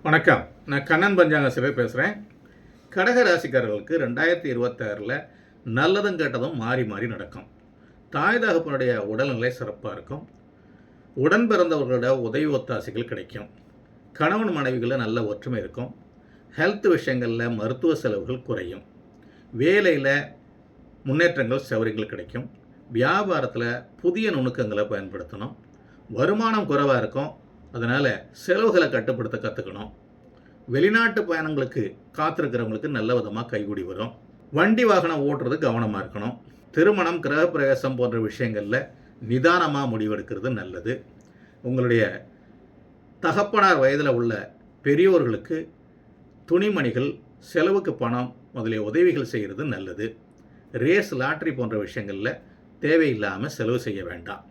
வணக்கம். நான் கண்ணன் பஞ்சாங்க சிவர் பேசுகிறேன். கடக ராசிக்காரர்களுக்கு 2026 நல்லதும் கெட்டதும் மாறி மாறி நடக்கும். தாய் தகப்பனுடைய உடல்நிலை சிறப்பாக இருக்கும். உடன் பிறந்தவர்களோட உதவி ஒத்தாசைகள் கிடைக்கும். கணவன் மனைவிகளில் நல்ல ஒற்றுமை இருக்கும். ஹெல்த் விஷயங்களில் மருத்துவ செலவுகள் குறையும். வேலையில் முன்னேற்றங்கள் சௌகரியங்கள் கிடைக்கும். வியாபாரத்தில் புதிய நுணுக்கங்களை பயன்படுத்தணும். வருமானம் குறைவாக இருக்கும். அதனால் செலவுகளை கட்டுப்படுத்த கற்றுக்கணும். வெளிநாட்டு பயணங்களுக்கு காத்திருக்கிறவங்களுக்கு நல்ல விதமாக கைகூடி வரும். வண்டி வாகனம் ஓட்டுறது கவனமாக இருக்கணும். திருமணம், கிரகப்பிரவேசம் போன்ற விஷயங்களில் நிதானமாக முடிவெடுக்கிறது நல்லது. உங்களுடைய தகப்பனார் வயதில் உள்ள பெரியோர்களுக்கு துணிமணிகள், செலவுக்கு பணம் முதலிய உதவிகள் செய்கிறது நல்லது. ரேஸ், லாட்ரி போன்ற விஷயங்களில் தேவையில்லாமல் செலவு செய்ய வேண்டாம்.